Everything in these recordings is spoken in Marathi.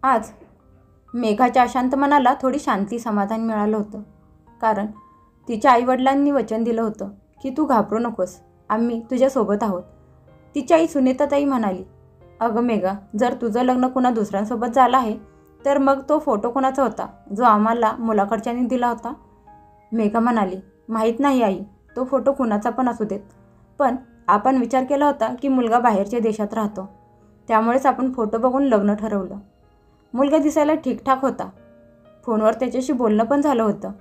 आज मेघाच्या अशांत मनाला थोडी शांती समाधान मिळालं होतं, कारण तिच्या आईवडिलांनी वचन दिलं होतं की तू घाबरू नकोस, आम्ही तुझ्यासोबत आहोत. तिची आई सुनीताताई म्हणाली, अगं मेघा, जर तुझं लग्न कुणा दुसऱ्यांसोबत झालं आहे तर मग तो फोटो कोणाचा होता जो आम्हाला मुलाकडच्यांनी दिला होता? मेघा म्हणाली, माहीत नाही आई, तो फोटो कुणाचा पण असू देत, पण आपण विचार केला होता की मुलगा बाहेरच्या देशात राहतो, त्यामुळेच आपण फोटो बघून लग्न ठरवलं. मुलगा दिसायला ठीकठाक होता, फोनवर त्याच्याशी बोलणं पण झालं होतं,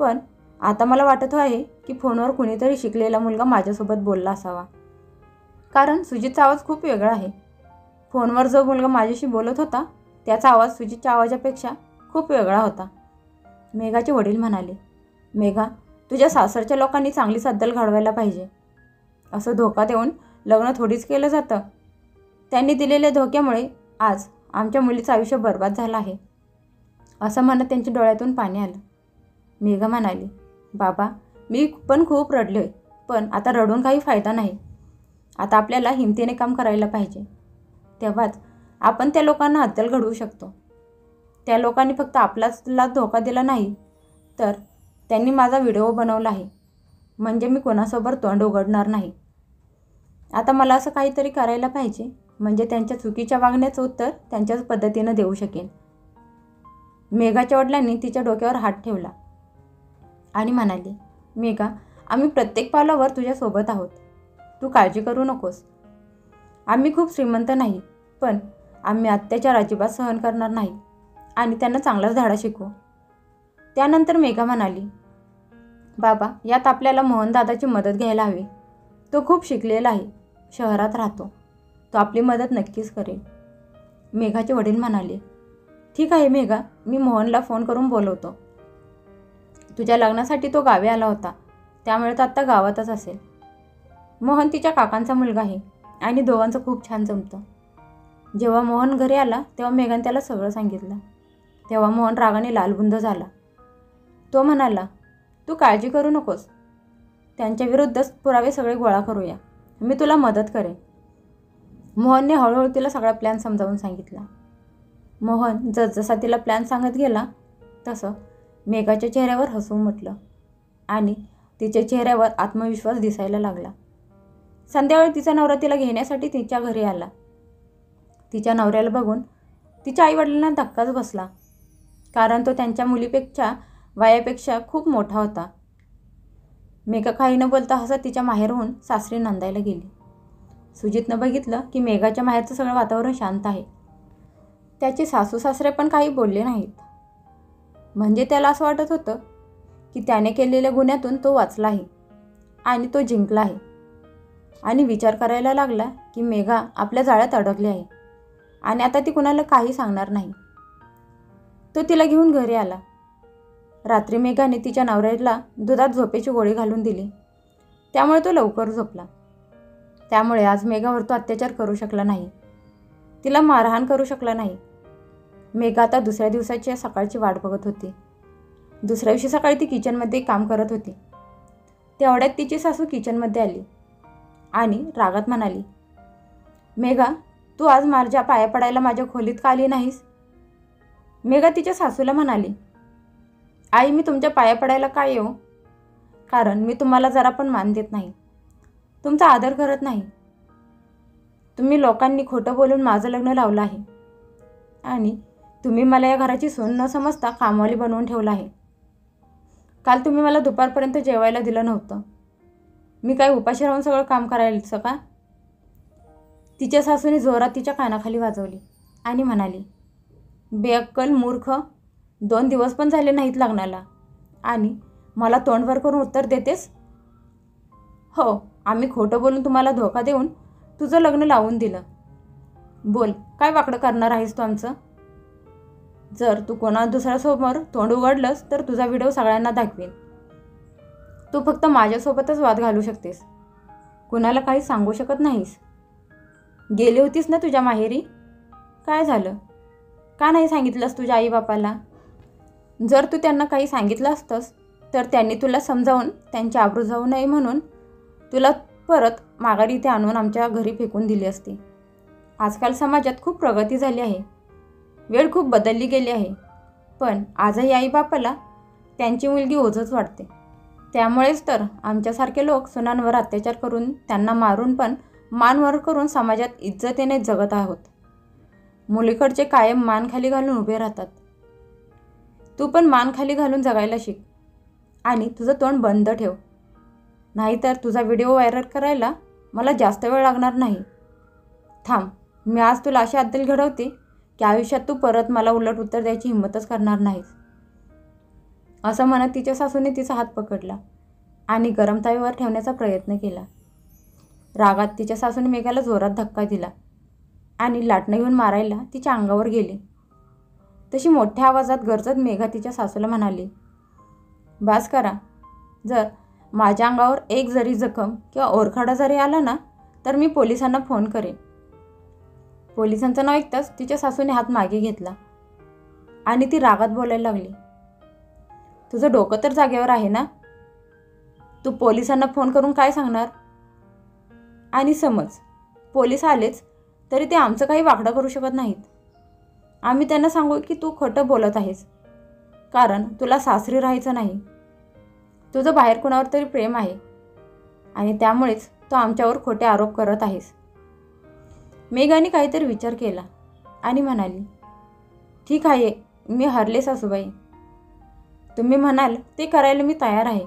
पण आता मला वाटत आहे की फोनवर कुणीतरी शिकलेला मुलगा माझ्यासोबत बोलला असावा, कारण सुजितचा आवाज खूप वेगळा आहे. फोनवर जो मुलगा माझ्याशी बोलत होता त्याचा आवाज सुजितच्या आवाजापेक्षा खूप वेगळा होता. मेघाचे वडील म्हणाले, मेघा, तुझ्या सासरच्या लोकांनी चांगली अद्दल घडवायला पाहिजे. असं धोका देऊन लग्न थोडीच केलं जातं. त्यांनी दिलेल्या धोक्यामुळे आज आमच्या मुलीचं आयुष्य बर्बाद झालं आहे. असं म्हणत त्यांच्या डोळ्यातून पाणी आलं. मेघा म्हणाली, बाबा, मी पण खूप रडलोय, पण आता रडून काही फायदा नाही. आता आपल्याला हिमतीने काम करायला पाहिजे, तेव्हाच आपण त्या लोकांना अद्दल घडवू शकतो. त्या लोकांनी फक्त आपल्याला धोका दिला नाही, तर त्यांनी माझा व्हिडिओ बनवला आहे, म्हणजे मी कोणासोबत तोंड उघडणार नाही. आता मला असं काहीतरी करायला पाहिजे, म्हणजे त्यांच्या चुकीच्या वागण्याचं उत्तर त्यांच्याच पद्धतीनं देऊ शकेन. मेघाच्या वडिलांनी तिच्या डोक्यावर हात ठेवला आणि म्हणाले, मेघा, आम्ही प्रत्येक पावलावर तुझ्यासोबत आहोत, तू काळजी करू नकोस. आम्ही खूप श्रीमंत नाही, पण आम्ही अत्याचार अजिबात सहन करणार नाही आणि त्यांना चांगलाच धडा शिकवू. त्यानंतर मेघा म्हणाली, बाबा, यात आपल्याला मोहनदादाची मदत घ्यायला हवी. तो खूप शिकलेला आहे, शहरात राहतो, तो आपली मदत नक्कीच करेल. मेघाचे वडील म्हणाले, ठीक आहे मेघा, मी मोहनला फोन करून बोलवतो. तुझ्या लग्नासाठी तो गावी आला होता, त्यामुळे तो आत्ता गावातच असेल. मोहन तिच्या काकांचा मुलगा आहे आणि दोघांचं खूप छान जमतं. जेव्हा मोहन घरी आला तेव्हा मेघाने त्याला सगळं सांगितलं. तेव्हा मोहन रागाने लालबुंद झाला. तो म्हणाला, तू काळजी करू नकोस, त्यांच्याविरुद्ध पुरावे सगळे गोळा करूया, मी तुला मदत करेन. मोहनने हळूहळू तिला सगळा प्लॅन समजावून सांगितला. मोहन जसजसा तिला प्लॅन सांगत गेला तसं मेघाच्या चेहऱ्यावर हसू उमटलं आणि तिच्या चेहऱ्यावर आत्मविश्वास दिसायला लागला. संध्याकाळी तिचा नवरा तिला घेण्यासाठी तिच्या घरी आला. तिच्या नवऱ्याला बघून तिच्या आईवडिलांना धक्काच बसला, कारण तो त्यांच्या मुलीपेक्षा वयापेक्षा खूप मोठा होता. मेघा काही न बोलता हसत तिच्या माहेरहून सासरी नांदायला गेली. सुजितनं बघितलं की मेघाच्या माहेरचं सगळं वातावरण शांत आहे. त्याचे सासू सासरे पण काही बोलले नाहीत, म्हणजे त्याला असं वाटत होतं की त्याने केलेल्या गुन्ह्यातून तो वाचला आहे आणि तो जिंकला आहे. आणि विचार करायला लागला की मेघा आपल्या जाळ्यात अडकली आहे आणि आता ती कुणाला काही सांगणार नाही. तो तिला घेऊन घरी आला. रात्री मेघाने तिच्या नवऱ्याला दुधात झोपेची गोळी घालून दिली, त्यामुळे तो लवकर झोपला. त्यामुळे आज मेघावर तो अत्याचार करू शकला नाही, तिला मारहाण करू शकला नाही. मेघा आता दुसऱ्या दिवसाची सकाळची वाट बघत होती. दुसऱ्या दिवशी सकाळी ती किचनमध्ये काम करत होती. तेवढ्यात तिची सासू किचनमध्ये आली आणि रागात म्हणाली, मेघा, तू आज माझ्या पाया पडायला माझ्या खोलीत का आली नाहीस? मेघा तिच्या सासूला म्हणाली, आई, मी तुमच्या पाया पडायला का येऊ? कारण मी तुम्हाला जरा पण मान देत नाही, तुमचा आदर करत नाही. तुम्ही लोकांनी खोटं बोलून माझं लग्न लावलं आहे आणि तुम्ही मला या घराची सून न समजता कामवाली बनवून ठेवलं आहे. काल तुम्ही मला दुपारपर्यंत जेवायला दिलं नव्हतं, मी काय उपाशी राहून सगळं काम करायचं का? तिच्या सासूने जोरात तिच्या कानाखाली वाजवली आणि म्हणाली, बेअक्कल मूर्ख, 2 दिवस पण झाले नाहीत लग्नाला आणि मला तोंडवर करून उत्तर देतेस? हो, आम्ही खोटं बोलून तुम्हाला धोका देऊन तुझं लग्न लावून दिलं. बोल, काय वाकडं करणार आहेस तू आमचं? जर तू कोणा दुसऱ्यासमोर तोंड उघडलंस तर तुझा व्हिडिओ सगळ्यांना दाखवीन. तू फक्त माझ्यासोबतच वाद घालू शकतेस, कुणाला काही सांगू शकत नाहीस. गेली होतीस ना तुझ्या माहेरी, काय झालं? का नाही सांगितलंस तुझ्या आईबापाला? जर तू त्यांना काही सांगितलं असतंस तर त्यांनी तुला समजावून त्यांची आबरू जाऊ नये म्हणून तुला परत माघारी इथे आणून आमच्या घरी फेकून दिली असती. आजकाल समाजात खूप प्रगती झाली आहे, वेळ खूप बदलली गेली आहे, पण आजही आईबापाला त्यांची मुलगी ओझंच वाटते. त्यामुळेच तर आमच्यासारखे लोक सुनांवर अत्याचार करून, त्यांना मारून पण मान वर करून समाजात इज्जतीने जगत आहोत. मुलीकडचे कायम मान खाली घालून उभे राहतात. तू पण मान खाली घालून जगायला शिक आणि तुझं तोंड बंद ठेव, नाहीतर तुझा व्हिडिओ व्हायरल करायला मला जास्त वेळ लागणार नाही. थांब, मी आज तुला अशी अद्दल घडवते की आयुष्यात तू परत मला उलट उत्तर द्यायची हिंमतच करणार नाहीस. असं म्हणत तिच्या सासूने तिचा हात पकडला आणि गरम तव्यावर ठेवण्याचा प्रयत्न केला. रागात तिच्या सासूने मेघाला जोरात धक्का दिला आणि लाटणं घेऊन मारायला तिच्या अंगावर गेली. तशी मोठ्या आवाजात गरजत मेघा तिच्या सासूला म्हणाली, बास करा. जर माझ्या अंगावर एक जरी जखम किंवा ओरखडा जरी आला ना, तर मी पोलिसांना फोन करेन. पोलिसांचं नाव ऐकताच तिच्या सासूने हात मागे घेतला आणि ती रागात बोलायला लागली, तुझं डोकं तर जागेवर आहे ना? तू पोलिसांना फोन करून काय सांगणार? आणि समज पोलीस आलेच तरी ते आमचं काही वाकडं करू शकत नाहीत. आम्ही त्यांना सांगू की तू खोटं बोलत आहेस, कारण तुला सासरी राहायचं नाही. तुझं बाहेर कुणावर तरी प्रेम आहे आणि त्यामुळेच तू आमच्यावर खोटे आरोप करत आहेस. मेघाने काहीतरी विचार केला आणि म्हणाली, ठीक आहे, मी हरले सासूबाई. तुम्ही म्हणाल ते करायला मी तयार आहे.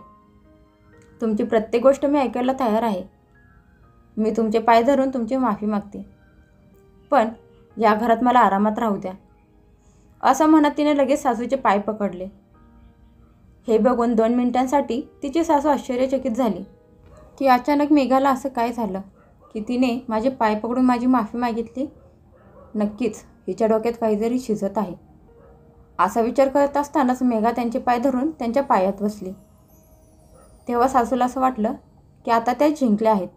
तुमची प्रत्येक गोष्ट मी ऐकायला तयार आहे. मी तुमचे पाय धरून तुमची माफी मागते, पण या घरात मला आरामात राहू द्या. असं म्हणत तिने लगेच सासूचे पाय पकडले. हे बघून 2 मिनिटांसाठी तिची सासू आश्चर्यचकित झाली की अचानक मेघाला असं काय झालं की तिने माझे पाय पकडून माझी माफी मागितली. नक्कीच हिच्या डोक्यात काहीतरी शिजत आहे. असा विचार करत असतानाच मेघा त्यांचे पाय धरून त्यांच्या पायात बसली. तेव्हा सासूला असं वाटलं की आता त्या जिंकल्या आहेत.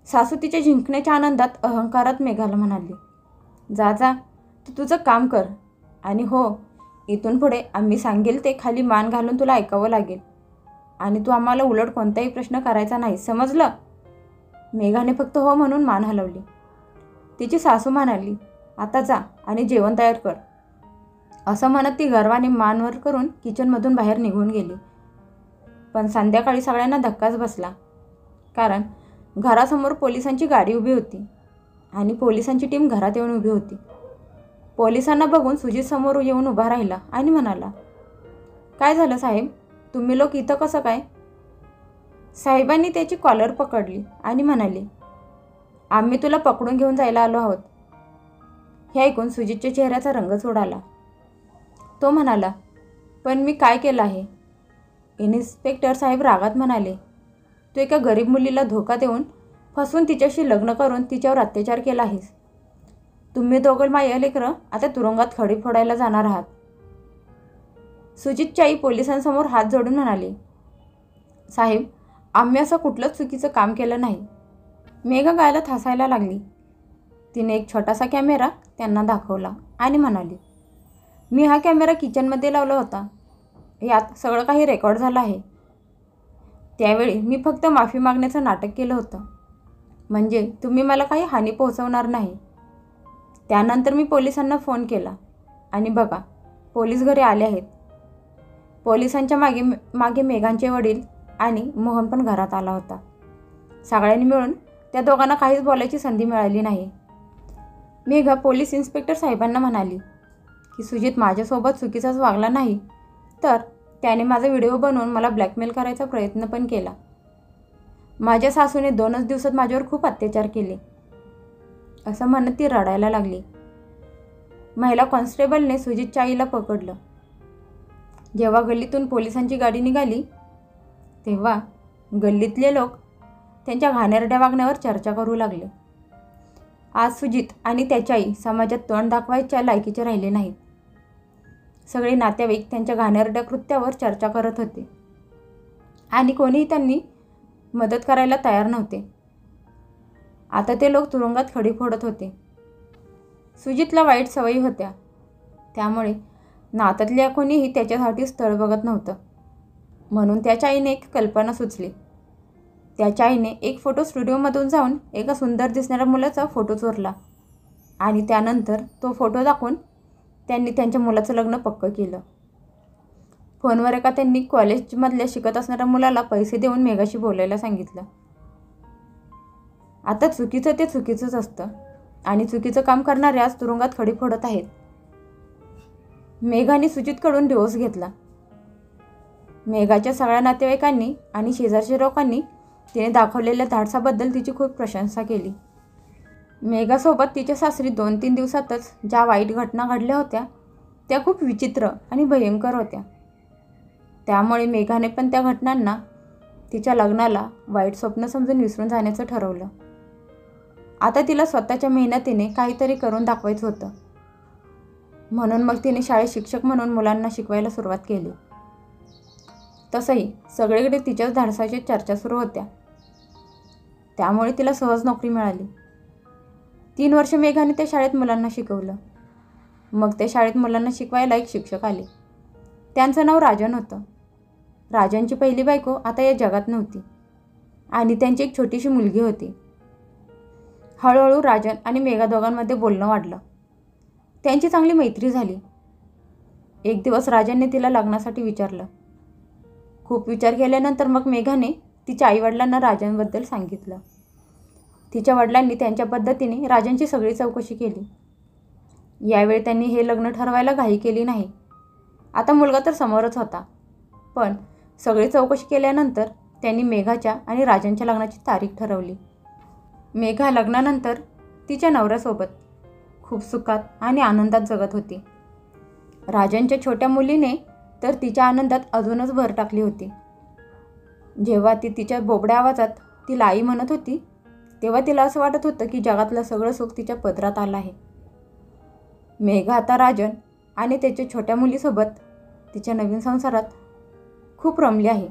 सासू तिच्या जिंकण्याच्या आनंदात अहंकारात मेघाला म्हणाली, जा जा, तू तुझं काम कर. आणि हो, इथून पुढे आम्ही सांगेल ते खाली मान घालून तुला ऐकावं लागेल आणि तू आम्हाला उलट कोणताही प्रश्न करायचा नाही, समजलं? मेघाने फक्त हो म्हणून मान हलवली. तिची सासू म्हणाली, आता जा आणि जेवण तयार कर. असं म्हणत ती गर्वाने मान वर करून किचनमधून बाहेर निघून गेली. पण संध्याकाळी सगळ्यांना धक्काच बसला, कारण घरासमोर पोलिसांची गाडी उभी होती आणि पोलिसांची टीम घरात येऊन उभी होती. पोलिसांना बघून सुजित समोर येऊन उभा राहिला आणि म्हणाला, काय झालं साहेब, तुम्ही लोक इथं कसं काय? साहेबांनी त्याची कॉलर पकडली आणि म्हणाले, आम्ही तुला पकडून घेऊन जायला आलो आहोत. हे ऐकून सुजितच्या चेहऱ्याचा रंगच उडाला. तो म्हणाला, पण मी काय केलं आहे? इन्स्पेक्टर साहेब रागात म्हणाले, तू एका गरीब मुलीला धोका देऊन फसवून तिच्याशी लग्न करून तिच्यावर अत्याचार केला आहेस. तुम्ही दोघं माय लेकरं आता तुरुंगात खडी फोडायला जाणार आहात. सुजितची आई पोलिसांसमोर हात जोडून म्हणाली, साहेब, आम्ही असं कुठलंच चुकीचं काम केलं नाही. मेघा गायला हसायला लागली. तिने एक छोटासा कॅमेरा त्यांना दाखवला आणि म्हणाली, मी हा कॅमेरा किचनमध्ये लावला होता. यात सगळं काही रेकॉर्ड झालं आहे. त्यावेळी मी फक्त माफी मागण्याचं नाटक केलं होतं, म्हणजे तुम्ही मला काही हानी पोहोचवणार नाही. त्यानंतर मी पोलिसांना फोन केला आणि बघा, पोलीस घरी आले आहेत. पोलिसांच्या मागे मेघांचे वडील आणि मोहन पण घरात आला होता. सगळ्यांनी मिळून त्या दोघांना काहीच बोलायची संधी मिळाली नाही. मेघा पोलीस इन्स्पेक्टर साहेबांना म्हणाली की सुजित माझ्यासोबत चुकीचाच वागला नाही, तर त्याने माझा व्हिडिओ बनवून मला ब्लॅकमेल करायचा प्रयत्न पण केला. माझ्या सासूने 2च दिवसात माझ्यावर खूप अत्याचार केले. असं म्हणत ती रडायला लागली. महिला कॉन्स्टेबलने सुजितच्या आईला पकडलं. जेव्हा गल्लीतून पोलिसांची गाडी निघाली तेव्हा गल्लीतले लोक त्यांच्या घाणेरड्या वागण्यावर चर्चा करू लागले. आज सुजित आणि त्याची आई समाजात तोंड दाखवायच्या लायकीचे राहिले नाहीत. सगळे नातेवाईक त्यांच्या घाणेरड्या कृत्यावर चर्चा करत होते आणि कोणीही त्यांनी मदत करायला तयार नव्हते. आता ते लोक तुरुंगात खडी फोडत होते. सुजितला वाईट सवयी होत्या, त्यामुळे नात्यातल्या कोणीही त्याच्यासाठी स्थळ बघत नव्हतं. म्हणून त्याच्या आईने एक कल्पना सुचली. त्याच्या आईने एक फोटो स्टुडिओमधून जाऊन एका सुंदर दिसणाऱ्या मुलाचा फोटो चोरला आणि त्यानंतर तो फोटो दाखवून त्यांनी त्यांच्या मुलाचं लग्न पक्कं केलं. फोनवर एका त्यांनी कॉलेजमधल्या शिकत असणाऱ्या मुलाला पैसे देऊन मेघाशी बोलायला सांगितलं. आता चुकीचं ते चुकीचंच असतं आणि चुकीचं काम करणारे आज तुरुंगात खडी फोडत आहेत. मेघाने सुजितकडून डिवोर्स घेतला. मेघाच्या सगळ्या नातेवाईकांनी आणि शेजारच्या लोकांनी तिने दाखवलेल्या धाडसाबद्दल तिची खूप प्रशंसा केली. मेघासोबत तिच्या सासरी 2-3 दिवसातच ज्या वाईट घटना घडल्या होत्या त्या खूप विचित्र आणि भयंकर होत्या. त्यामुळे मेघाने पण त्या घटनांना तिच्या लग्नाला वाईट स्वप्न समजून विसरून जाण्याचं ठरवलं. आता तिला स्वतःच्या मेहनतीने काहीतरी करून दाखवायचं होतं. म्हणून मग तिने शाळेत शिक्षक म्हणून मुलांना शिकवायला सुरुवात केली. तसंही सगळीकडे तिच्याच धाडसाची चर्चा सुरू होत्या. त्यामुळे तिला सहज नोकरी मिळाली. 3 वर्ष मेघाने त्या शाळेत मुलांना शिकवलं. मग त्या शाळेत मुलांना शिकवायला एक शिक्षक आले. त्यांचं नाव राजन होतं. राजनची पहिली बायको आता या जगात नव्हती आणि त्यांची एक छोटीशी मुलगी होती. हळूहळू राजन आणि मेघा दोघांमध्ये बोलणं वाढलं. त्यांची चांगली मैत्री झाली. एक दिवस राजनने तिला लग्नासाठी विचारलं. खूप विचार केल्यानंतर मग मेघाने तिच्या आईवडिलांना राजनबद्दल सांगितलं. तिच्या वडिलांनी त्यांच्या पद्धतीने राजनची सगळी चौकशी केली. यावेळी त्यांनी हे लग्न ठरवायला घाई केली नाही. आता मुलगा तर समोरच होता, पण सगळी चौकशी केल्यानंतर त्यांनी मेघाच्या आणि राजनच्या लग्नाची तारीख ठरवली. मेघा लग्नानंतर तिच्या नवऱ्यासोबत खूप सुखात आणि आनंदात जगत होती. राजनच्या छोट्या मुलीने तर तिच्या आनंदात अजूनच भर टाकली होती. जेव्हा ती तिच्या बोबड्या आवाजात तिला आई म्हणत होती तेव्हा तिला असं वाटत होतं की जगातलं सगळं सुख तिच्या पदरात आलं आहे. मेघा आता राजन आणि त्याच्या छोट्या मुलीसोबत तिच्या नवीन संसारात खूप रमली आहे.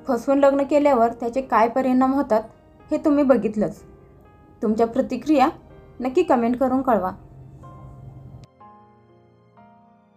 फसवून लग्न केल्यावर त्याचे काय परिणाम होतात हे तुम्ही बघितलंच. तुमच्या प्रतिक्रिया नक्की कमेंट करून कळवा.